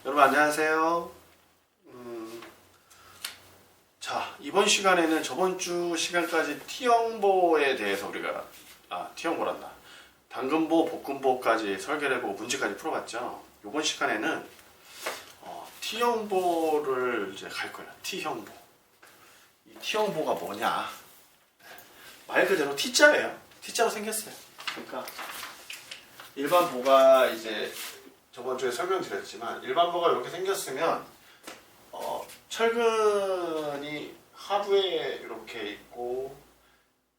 여러분 안녕하세요. 자, 이번 시간에는 저번 주 시간까지 T형보에 대해서 우리가 T형보란다. 당근보, 볶음보까지 설계를 해보고 문제까지 풀어봤죠. 이번 시간에는 T형보를 이제 갈 거예요. T형보. 이 T형보가 뭐냐? 말 그대로 T자예요. T자로 생겼어요. 그러니까 일반 보가 이제 저번 주에 설명드렸지만 일반 보가 이렇게 생겼으면 철근이 하부에 이렇게 있고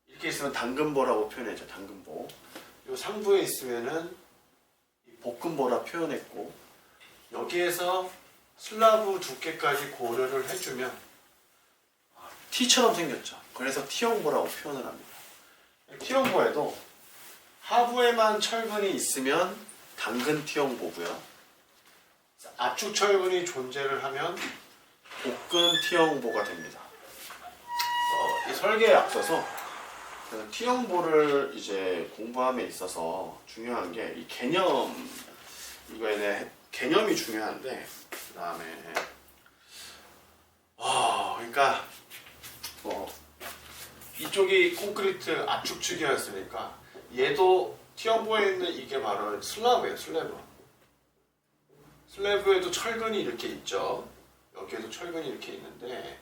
이렇게 있으면 당근보라고 표현했죠. 당근보. 요 상부에 있으면은 볶음보라 표현했고 여기에서 슬라브 두께까지 고려를 해주면 T처럼 생겼죠. 그래서 T형보라고 표현을 합니다. T형보에도 하부에만 철근이 있으면 당근 T형보고요. 압축 철근이 존재를 하면 볶음 T형보가 됩니다. 이 설계에 앞서서 T형보를 이제 공부함에 있어서 중요한 게 이 개념, 이거에 개념이 중요한데, 그 다음에 그러니까 이쪽이 콘크리트 압축축이었으니까 얘도 T형보에 있는 이게 바로 슬라브예요. 슬래브에도 철근이 이렇게 있죠. 여기에도 철근이 이렇게 있는데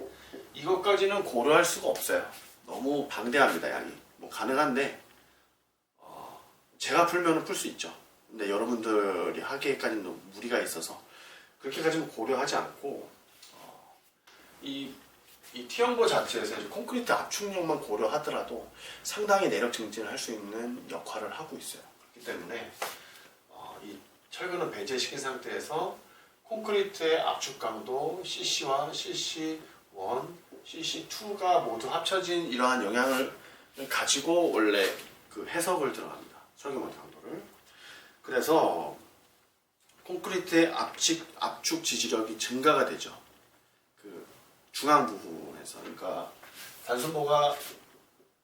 이것까지는 고려할 수가 없어요. 너무 방대합니다. 양이. 뭐 가능한데 제가 풀면 풀 수 있죠. 근데 여러분들이 하기에까지는 너무 무리가 있어서 그렇게까지는 고려하지 않고 이 T형보 자체에서 이제 콘크리트 압축력만 고려하더라도 상당히 내력 증진을 할 수 있는 역할을 하고 있어요. 그렇기 때문에 이 철근을 배제시킨 상태에서 콘크리트의 압축 강도 CC와 CC1, CC2가 모두 합쳐진 이러한 영향을 가지고 원래 그 해석을 들어갑니다. 설계 모드 강도를. 그래서 콘크리트의 압축 지지력이 증가가 되죠. 그 중앙 부분에서. 그러니까 단순보가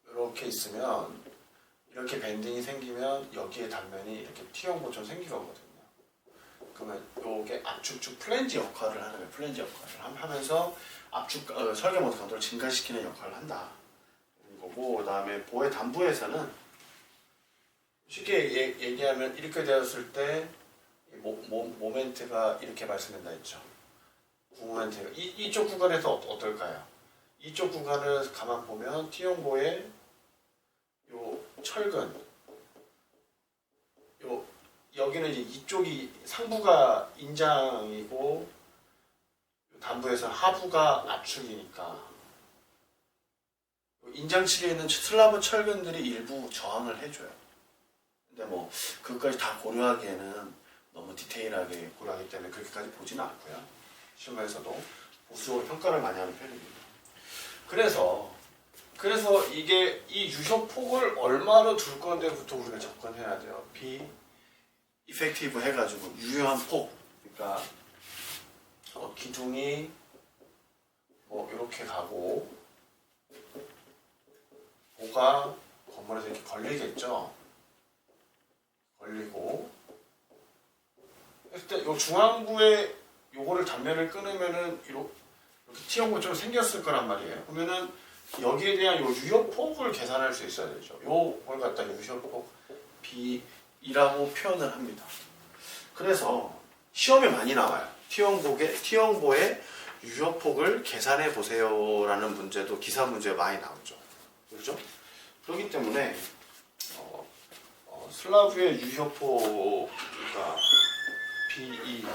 이렇게 있으면 이렇게 밴딩이 생기면 여기에 단면이 이렇게 T형보처럼 생기거든요. 그러면 이게 압축축 플랜지 역할을 하는 거예요. 플랜지 역할을 하면서 압축 설계 모드 강도를 증가시키는 역할을 한다. 거고, 그다음에 보의 단부에서는 쉽게 얘기하면 이렇게 되었을 때 모멘트가 이렇게 발생된다 했죠. 구모멘트가 이쪽 구간에서 어떨까요? 이쪽 구간을 가만 보면 T형보의 요 철근 여기는 이제 이쪽이 상부가 인장이고 단부에서 하부가 압축이니까 인장 측에 있는 슬라브 철근들이 일부 저항을 해줘요. 근데 뭐 그것까지 다 고려하기에는 너무 디테일하게 고려하기 때문에 그렇게까지 보지는 않고요. 시험에서도 보수적으로 평가를 많이 하는 편입니다. 그래서 이게 이 유효 폭을 얼마로 둘 건데부터 우리가 접근해야 돼요. 이펙티브 해가지고 유효한 폭, 그러니까 기둥이 이렇게 가고 보가 건물에서 이렇게 걸리겠죠. 걸리고 일단 요 중앙부에 요거를 단면을 끊으면은 이렇게 T형보처럼 생겼을 거란 말이에요. 그러면은 여기에 대한 요 유효폭을 계산할 수 있어야 되죠. 요걸 갖다 유효폭 B이라고 표현을 합니다. 그래서 시험에 많이 나와요. T형보의 유효폭을 계산해 보세요라는 문제도 기사 문제가 많이 나오죠. 그렇죠? 그렇기 때문에 슬라브의 유효폭과 BE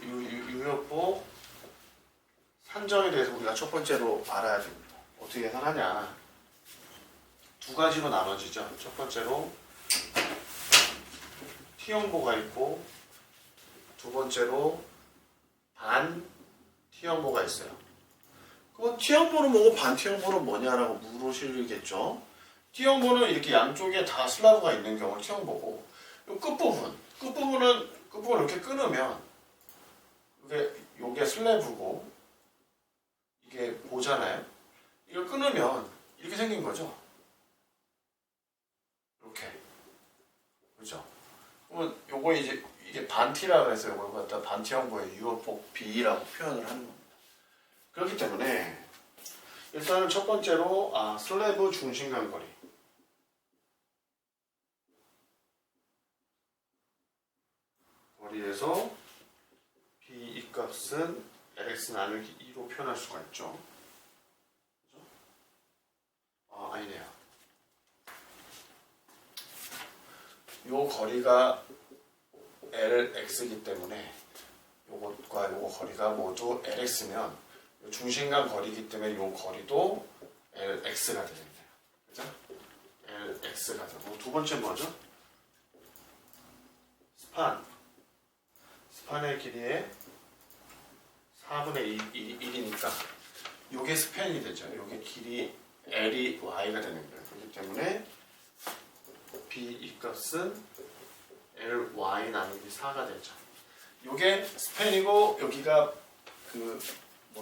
유효폭 산정에 대해서 우리가 첫 번째로 알아야 됩니다. 어떻게 계산하냐? 두 가지로 나눠지죠. 첫 번째로 T형보가 있고 두 번째로 반 T형보가 있어요. 그럼 T형보는 뭐고 반 T형보는 뭐냐라고 물으시겠죠. T형보는 이렇게 양쪽에 다 슬라브가 있는 경우는 T형보고 이 끝부분을 이렇게 끊으면 이게 슬래브고 이게 보잖아요. 이걸 끊으면 이렇게 생긴 거죠. 이렇게. 그죠? 그러면 요거 이제 이게 반티라고 해서 이걸 갖다 반티 형보의 유효폭 B라고 표현을 하는 겁니다. 그렇기 때문에 일단은 첫 번째로 슬래브 중심간 거리. 거리에서 B 이 값은 LX 나누기 2로 표현할 수가 있죠. 그죠? 아니네요. 요 거리가 LX이기 때문에 요것과 요거 거리가 모두 LX면 중심간 거리이기 때문에 요 거리도 LX가 되겠네요. 그죠? LX가 되고 두 번째 뭐죠? 스판의 길이의 4분의 1이니까 요게 스팬이 되죠. 요게 길이 L이 Y가 되는 거예요. 그렇기 때문에 B 이 값은 LY 나누기 4가 되죠. 요게 스팬이고 여기가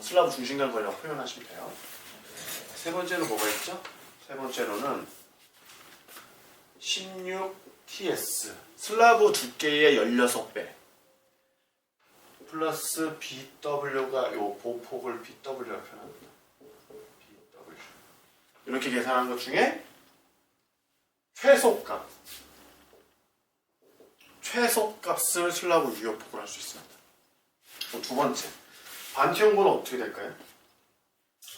슬라브 중심간 거리라고 표현하시면 돼요. 세 번째로 뭐가 있죠? 세 번째로는 16TS 슬라브 두께의 16배 플러스 BW가 요 보폭을 BW라고 표현합니다. BW 이렇게 계산한 것 중에 최소값을 슬라브 유효폭을 할 수 있습니다. 두 번째, 반티형보는 어떻게 될까요?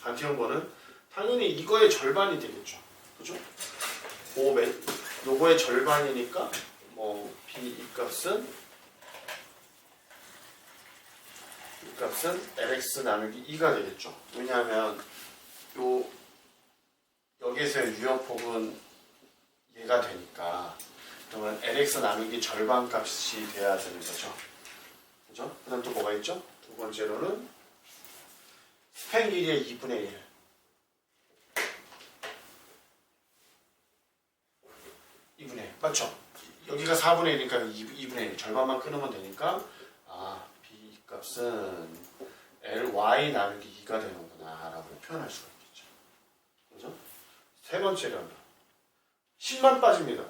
반티형보는 당연히 이거의 절반이 되겠죠. 그죠? 요거의 절반이니까 B 이 값은 LX 나누기 2가 되겠죠. 왜냐하면 여기에서의 유효폭은 얘가 되니까 그러면 LX 나누기 절반 값이 돼야 되는 거죠. 그죠? 그 다음 또 뭐가 있죠? 두 번째로는 스팬 길이의 2분의 1. 맞죠? 여기가 4분의 1이니까 2분의 1. 절반만 끊으면 되니까 B 값은 LY 나누기 2가 되는구나 라고 표현할 수가 있겠죠. 그죠? 세 번째로는 10만 빠집니다.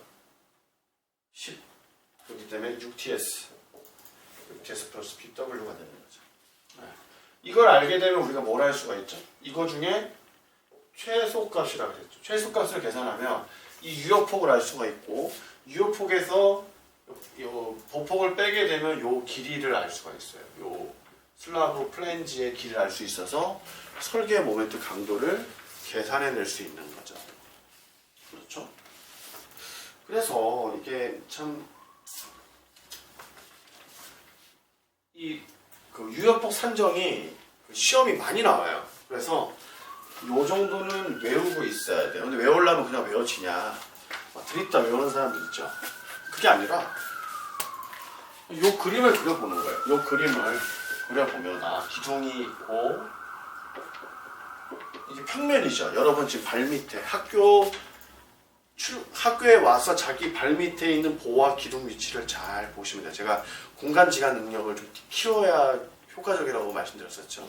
10. 그렇기 때문에 6TS 플러스 BW가 되는 거죠. 이걸 알게 되면 우리가 뭘 할 수가 있죠? 이거 중에 최소값이라고 그랬죠. 최소값을 계산하면 이 유효폭을 알 수가 있고 유효폭에서 요 보폭을 빼게 되면 요 길이를 알 수가 있어요. 요 슬라브 플랜지의 길이를 알 수 있어서 설계 모멘트 강도를 계산해낼 수 있는 거죠. 그렇죠? 그래서 이게 참 유효폭 산정이 시험이 많이 나와요. 그래서 요 정도는 외우고 있어야 돼요. 근데 외우려면 그냥 외워지냐? 드립다 외우는 사람들 있죠. 그게 아니라 요 그림을 그려보는 거예요. 요 그림을 그려보면 기둥이 있고 이게 평면이죠. 여러분 지금 발밑에 학교에 와서 자기 발밑에 있는 보와 기둥 위치를 잘 보시면 돼요. 제가 공간지각 능력을 좀 키워야 효과적이라고 말씀드렸었죠.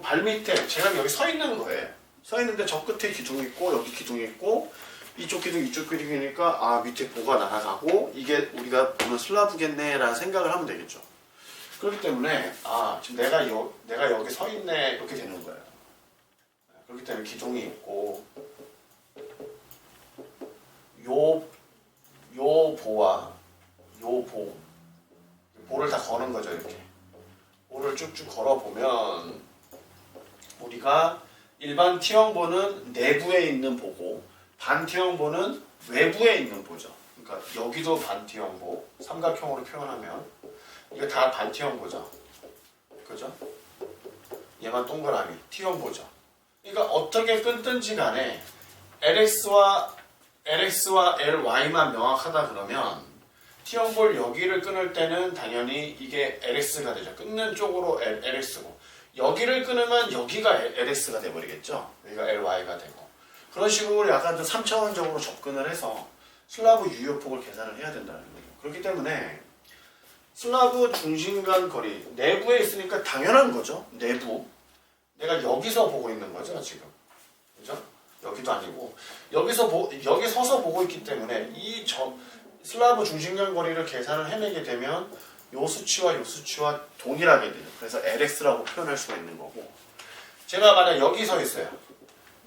발밑에 제가 여기 서 있는 거예요. 서 있는데 저 끝에 기둥이 있고 여기 기둥이 있고 이쪽 기둥 이쪽 기둥이니까 밑에 보가 날아가고 이게 우리가 보는 슬라브겠네 라는 생각을 하면 되겠죠. 그렇기 때문에 지금 내가 여기 서 있네 이렇게 되는 거예요. 그렇기 때문에 기둥이 있고 요 보와 요 보를 다 거는 거죠. 이렇게 보를 쭉쭉 걸어보면 우리가 일반 T형보는 내부에 있는 보고 반T형보는 외부에 있는 보죠. 그러니까 여기도 반T형보 삼각형으로 표현하면 이거 다 반T형보죠. 그죠? 얘만 동그라미 T형보죠. 그러니까 어떻게 끊든지 간에 LX와 LY만 명확하다 그러면 T형볼 여기를 끊을 때는 당연히 이게 LX가 되죠. 끊는 쪽으로 LX고 여기를 끊으면 여기가 LX가 돼버리겠죠. 여기가 LY가 되고 그런 식으로 약간 좀 3차원적으로 접근을 해서 슬라브 유효폭을 계산을 해야 된다는 거죠. 그렇기 때문에 슬라브 중심간 거리 내부에 있으니까 당연한 거죠. 내부 내가 여기서 보고 있는 거죠 지금. 그죠? 여기도 아니고 여기 서서 보고 있기 때문에 슬라브 중심간 거리를 계산을 해내게 되면 요 수치와 요 수치와 동일하게 돼요. 그래서 LX라고 표현할 수가 있는 거고, 제가 만약 여기 서 있어요.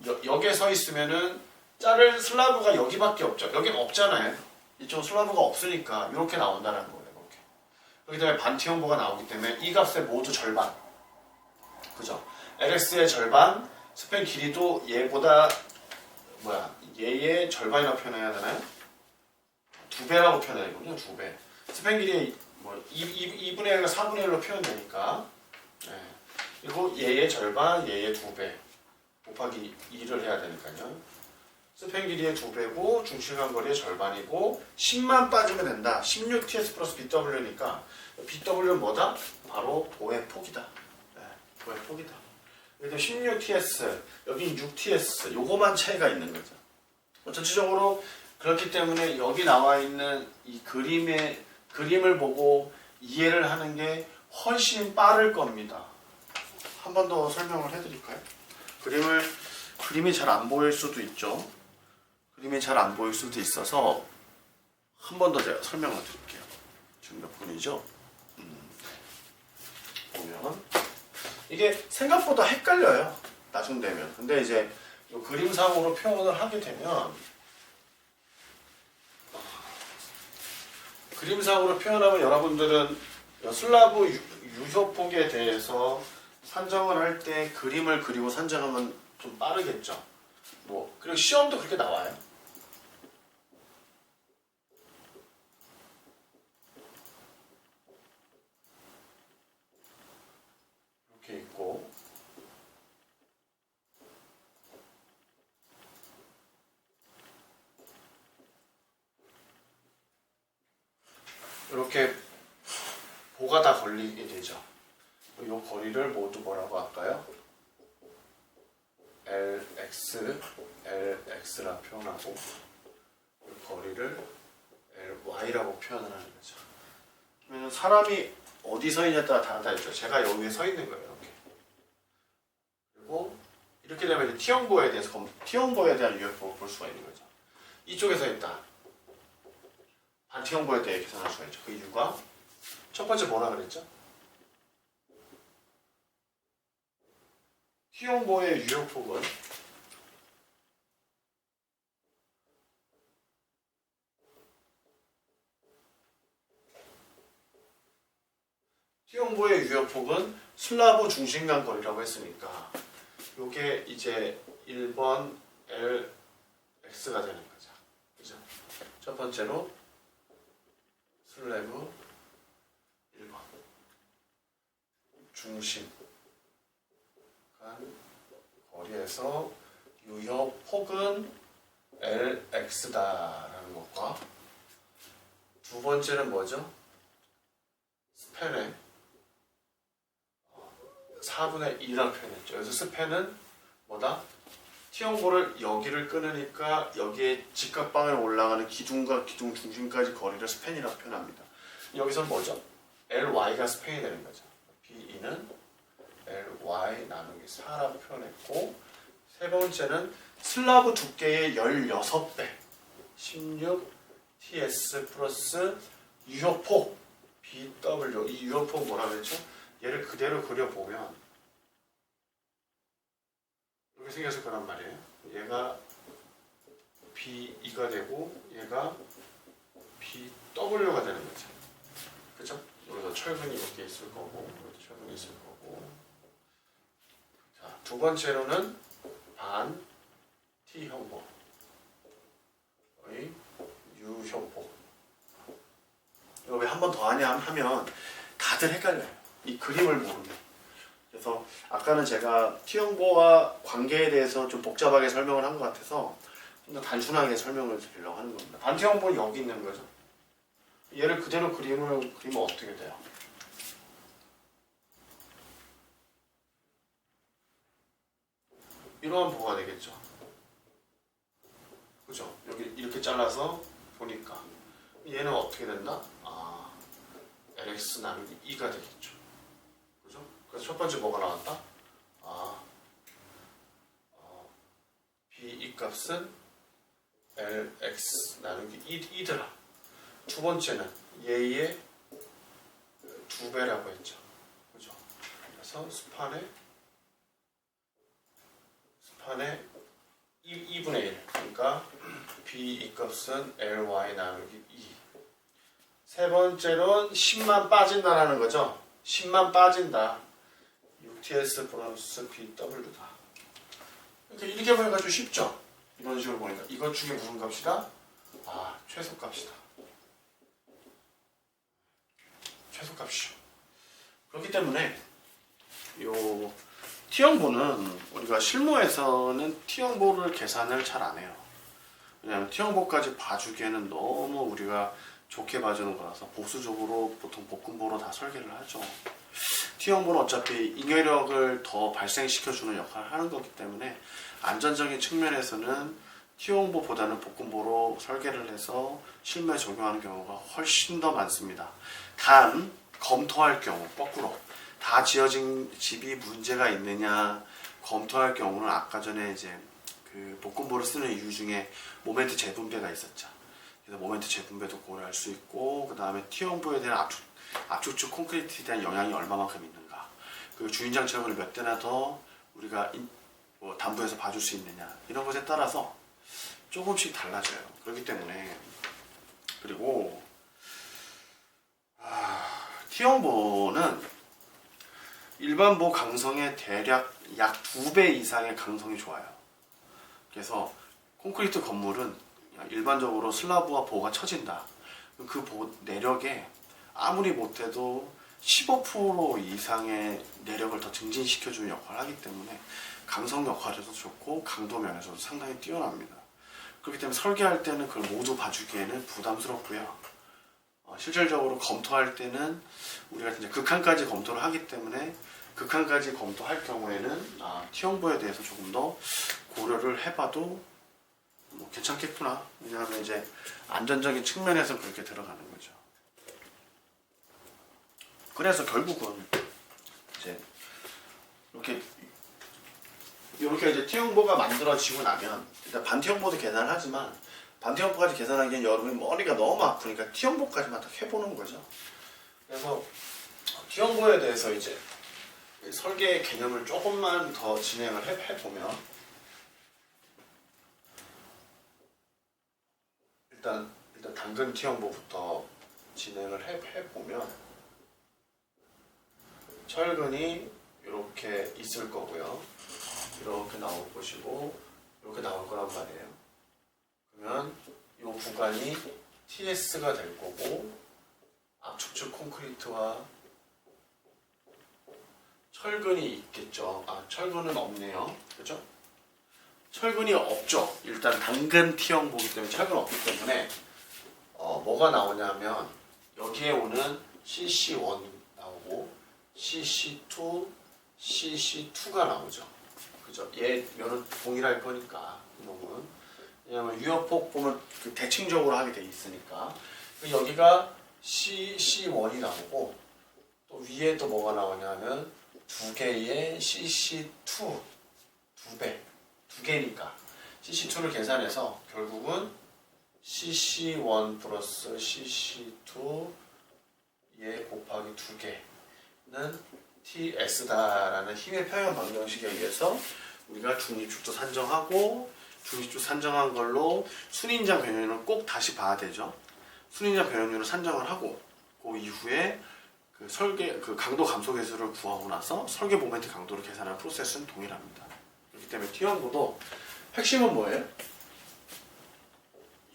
여기에 서 있으면은 자를 슬라브가 여기밖에 없죠. 여긴 없잖아요. 이쪽 슬라브가 없으니까 이렇게 나온다는 거예요. 이렇게. 그렇기 때문에 반티 형보가 나오기 때문에 이 값의 모두 절반. 그죠? LX의 절반, 스팬 길이도 얘보다 얘의 절반이라고 표현해야 되나요? 2배라고 표현해야 되거든요. 2배. 스팬 길이 2분의 1과 4분의 1로 표현되니까. 네. 그리고 얘의 절반, 얘의 2배 곱하기 2를 해야 되니까요. 스팬 길이의 2배고 중심간 거리의 절반이고 10만 빠지면 된다. 16TS 플러스 BW니까 BW는 뭐다? 바로 도의 폭이다. 네, 도의 폭이다. 그래서 16TS, 여기 6TS 요거만 차이가 있는 거죠. 전체적으로 그렇기 때문에 여기 나와 있는 이 그림을 보고 이해를 하는 게 훨씬 빠를 겁니다. 한 번 더 설명을 해드릴까요? 그림이 잘 안 보일 수도 있죠. 그림이 잘 안 보일 수도 있어서 한 번 더 제가 설명을 드릴게요. 지금 몇 분이죠? 보면 이게 생각보다 헷갈려요. 나중 되면. 근데 이제 그림상으로 표현을 하게 되면 그림상으로 표현하면 여러분들은 슬라브 유효폭에 대해서 산정을 할 때 그림을 그리고 산정하면 좀 빠르겠죠. 그리고 시험도 그렇게 나와요. 이렇게 있고 이렇게 보가 다 걸리게 되죠. 이 거리를 모두 뭐라고 할까요? LX라 표현하고 이 거리를 LY라고 표현을 하는 거죠. 그러면 사람이 어디 서 있냐에 따라 다르다했죠. 제가 여기에 서 있는 거예요. 이렇게. 그리고 이렇게 되면 T형보에 대한 UFO를 볼 수가 있는 거죠. 이쪽에 서 있다. 반T형보에 대해 계산할 수가 있죠. 그 이유가 첫 번째 뭐라 그랬죠? T형보의 유효폭은 슬라브 중심간 거리라고 했으니까 요게 이제 1번 LX가 되는 거죠. 그죠? 첫 번째로 슬래브 1번 중심 거리에서 유효폭은 LX다라는 것과 두 번째는 뭐죠? 스팬의 4분의 2라고 표현했죠. 그래서 스팬은 뭐다? T형보를 여기를 끊으니까 여기에 직각방향 올라가는 기둥과 기둥 중심까지 거리를 스팬이라고 표현합니다. 여기서 뭐죠? LY가 스팬이 되는 거죠. B2는 LY 나누기 4라고 표현했고, 세 번째는 슬라브 두께의 16배 16TS 플러스 유효폭 BW. 이 유효폭 뭐라 그랬죠? 얘를 그대로 그려보면 이렇게 생겼을 거란 말이에요. 얘가 B2가 되고 얘가 BW가 되는 거죠. 그쵸? 여기서 철근이 이렇게 있을 거고 여기도 철근이 있을 거고. 자, 두 번째로는 반 T형보의 유효폭. 이거 왜 한 번 더 하냐 하면 다들 헷갈려요. 이 그림을 모르면. 그래서 아까는 제가 T형보와 관계에 대해서 좀 복잡하게 설명을 한 것 같아서 좀 더 단순하게 설명을 드리려고 하는 겁니다. 반T형보는 여기 있는 거죠. 얘를 그대로 그리면 어떻게 돼요? 이러한 보가 되겠죠. 그죠? 여기 이렇게 잘라서 보니까 얘는 어떻게 된다? LX 나누기 2가 되겠죠. 그죠? 그래서 첫 번째 뭐가 나왔다? B2 값은 LX 나누기 2더라. 두 번째는 얘의 2배라고 했죠. 그죠? 그래서 스판의 2분의 1. 그러니까 B 이 값은 ly 나누기 2. 세 번째로는 10만 빠진다라는 거죠. 10만 빠진다. 6ts 플러스 BW다. 그러니까 이렇게 보여가지고 쉽죠? 이런 식으로 보니까 이것 중에 무슨 값이다? 아, 최소값이다. 최소값이죠. 그렇기 때문에 요 T형보는 우리가 실무에서는 T형보를 계산을 잘 안 해요. 왜냐하면 T형보까지 봐주기에는 너무 우리가 좋게 봐주는 거라서 보수적으로 보통 볶음보로 다 설계를 하죠. T형보는 어차피 잉여력을 더 발생시켜주는 역할을 하는 거기 때문에 안전적인 측면에서는 T형보보다는 볶음보로 설계를 해서 실무에 적용하는 경우가 훨씬 더 많습니다. 단 검토할 경우 거꾸로 다 지어진 집이 문제가 있느냐 검토할 경우는 아까 전에 이제 그 볶음보를 쓰는 이유 중에 모멘트 재분배가 있었죠. 그래서 모멘트 재분배도 고려할 수 있고 그 다음에 T형보에 대한 압축축 콘크리트에 대한 영향이 얼마만큼 있는가 그리고 주인장 체험을 몇 대나 더 우리가 담보해서 봐줄 수 있느냐 이런 것에 따라서 조금씩 달라져요. 그렇기 때문에 그리고 T형보는 일반보 강성의 대략 약 2배 이상의 강성이 좋아요. 그래서 콘크리트 건물은 일반적으로 슬라브와 보가 처진다. 그 내력에 아무리 못해도 15% 이상의 내력을 더 증진시켜주는 역할을 하기 때문에 강성 역할에서도 좋고 강도 면에서도 상당히 뛰어납니다. 그렇기 때문에 설계할 때는 그걸 모두 봐주기에는 부담스럽고요. 실질적으로 검토할 때는 우리가 이제 극한까지 검토를 하기 때문에 극한까지 검토할 경우에는 T형보에 대해서 조금 더 고려를 해봐도 괜찮겠구나. 왜냐하면 이제 안전적인 측면에서 그렇게 들어가는 거죠. 그래서 결국은 이제 이렇게 이제 T형보가 만들어지고 나면 일단 반T형보도 계산을 하지만 반T형보까지 계산하기엔 여러분이 머리가 너무 아프니까 T형보까지만 딱 해보는 거죠. 그래서 T형보에 대해서 이제 설계 개념을 조금만 더 진행을 해보면 일단 당근 T형보부터 진행을 해보면 철근이 이렇게 있을 거고요. 이렇게 나올 것이고 이렇게 나올 거란 말이에요. 그러면 이 구간이 TS가 될 거고 압축축 콘크리트와 철근이 있겠죠. 철근은 없네요. 그죠? 철근이 없죠. 일단 당근 T형보기 때문에 철근 없기 때문에 뭐가 나오냐면 여기에 오는 CC1 나오고 CC2, CC2가 나오죠. 그죠? 얘는 동일할 거니까 이놈은 왜냐면 유효폭 보면 대칭적으로 하게 돼 있으니까 여기가 CC1이 나오고 또 위에 또 뭐가 나오냐면 두 개의 CC2 두 개니까 CC2를 계산해서 결국은 CC1 플러스 CC2 얘 곱하기 두 개는 TS다라는 힘의 평형 방정식에 의해서 우리가 중립축도 산정하고 중립축 산정한 걸로 순인장 변형률을 꼭 다시 봐야 되죠. 순인장 변형률을 산정을 하고 그 이후에 그 강도 감소 계수를 구하고 나서 설계 모멘트 강도를 계산하는 프로세스는 동일합니다. 그렇기 때문에 T형보도 핵심은 뭐예요?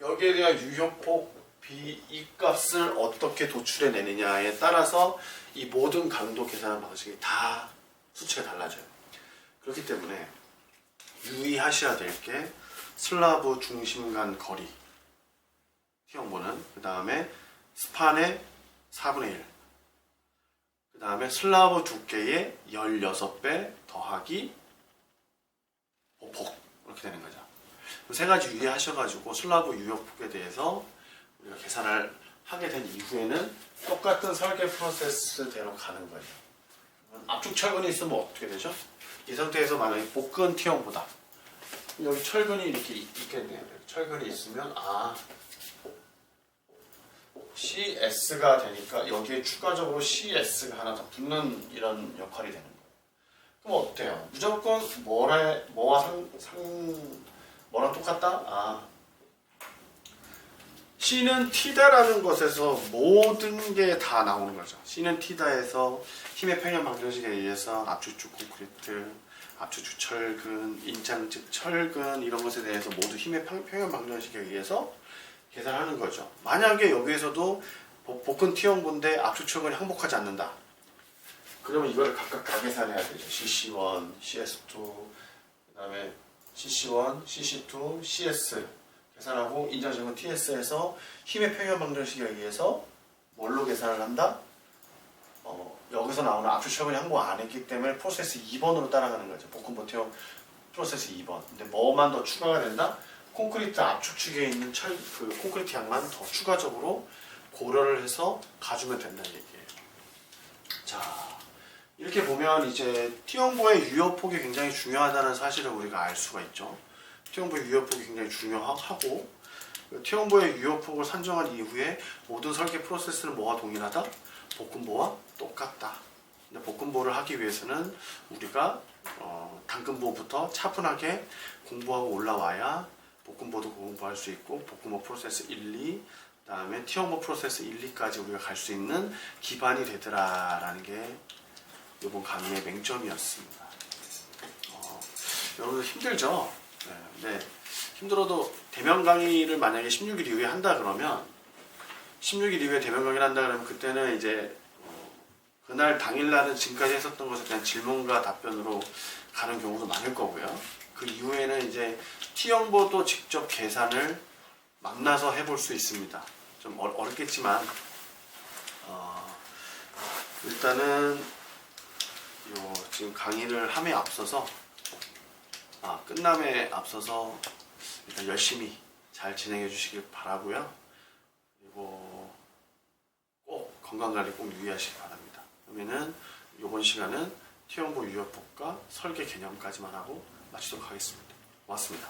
여기에 대한 유효폭 B 이 값을 어떻게 도출해 내느냐에 따라서 이 모든 강도 계산하는 방식이 다 수치가 달라져요. 그렇기 때문에 유의하셔야 될 게 슬라브 중심 간 거리 T형보는 그 다음에 스판의 4분의 1 그 다음에 슬라브 두께의 16배 더하기 복 이렇게 되는 거죠. 세 가지 유의하셔가지고 슬라브 유효폭에 대해서 우리가 계산을 하게 된 이후에는 똑같은 설계 프로세스대로 가는 거예요. 압축 철근이 있으면 어떻게 되죠? 이 상태에서 만약에 복근 T형보다 여기 철근이 이렇게 있겠네요. 철근이 있으면 CS가 되니까 여기에 추가적으로 CS가 하나 더 붙는 이런 역할이 되는 거예요. 그럼 어때요? 무조건 뭐랑 똑같다? C는 T다라는 것에서 모든 게 다 나오는 거죠. C는 T다에서 힘의 평형 방정식에 의해서 압축축 콘크리트, 압축축 철근, 인장즉 철근 이런 것에 대해서 모두 힘의 평형 방정식에 의해서 계산하는 거죠. 만약에 여기에서도 복근 T형본데 압축철근이 항복하지 않는다. 그러면 이걸 각각 다 계산해야 되죠. CC1, CS2, 그 다음에 CC1, CC2, CS 계산하고 인장적은 TS에서 힘의 평형 방정식에 의해서 뭘로 계산을 한다? 여기서 나오는 압축철근이 항복 안 했기 때문에 프로세스 2번으로 따라가는 거죠. 복근보 T형 프로세스 2번. 근데 뭐만 더 추가가 된다? 콘크리트 압축축에 있는 콘크리트 양만 더 추가적으로 고려를 해서 가주면 된다는 얘기예요. 자, 이렇게 보면 이제 T형보의 유효폭이 굉장히 중요하다는 사실을 우리가 알 수가 있죠. T형보의 유효폭이 굉장히 중요하고 T형보의 유효폭을 산정한 이후에 모든 설계 프로세스는 뭐와 동일하다? 복근보와 똑같다. 근데 복근보를 하기 위해서는 우리가 당근보부터 차분하게 공부하고 올라와야 복근보도 공부할 수 있고 복근보 프로세스 1, 2, 그 다음에 T형보 프로세스 1, 2까지 우리가 갈 수 있는 기반이 되더라라는 게 이번 강의의 맹점이었습니다. 여러분들 힘들죠? 네. 힘들어도 대면 강의를 만약에 16일 이후에 한다 그러면 16일 이후에 대면 강의를 한다 그러면 그때는 이제 그날 당일날은 지금까지 했었던 것에 대한 질문과 답변으로 가는 경우도 많을 거고요. 그 이후에는 이제 T형보도 직접 계산을 만나서 해볼 수 있습니다. 좀 어렵겠지만 일단은 지금 강의를 함에 앞서서 끝남에 앞서서 일단 열심히 잘 진행해 주시길 바라고요. 그리고 꼭 건강관리 꼭 유의하시기 바랍니다. 그러면은 이번 시간은 T형보 유효폭과 설계 개념까지만 하고 마치도록 하겠습니다. 고맙습니다.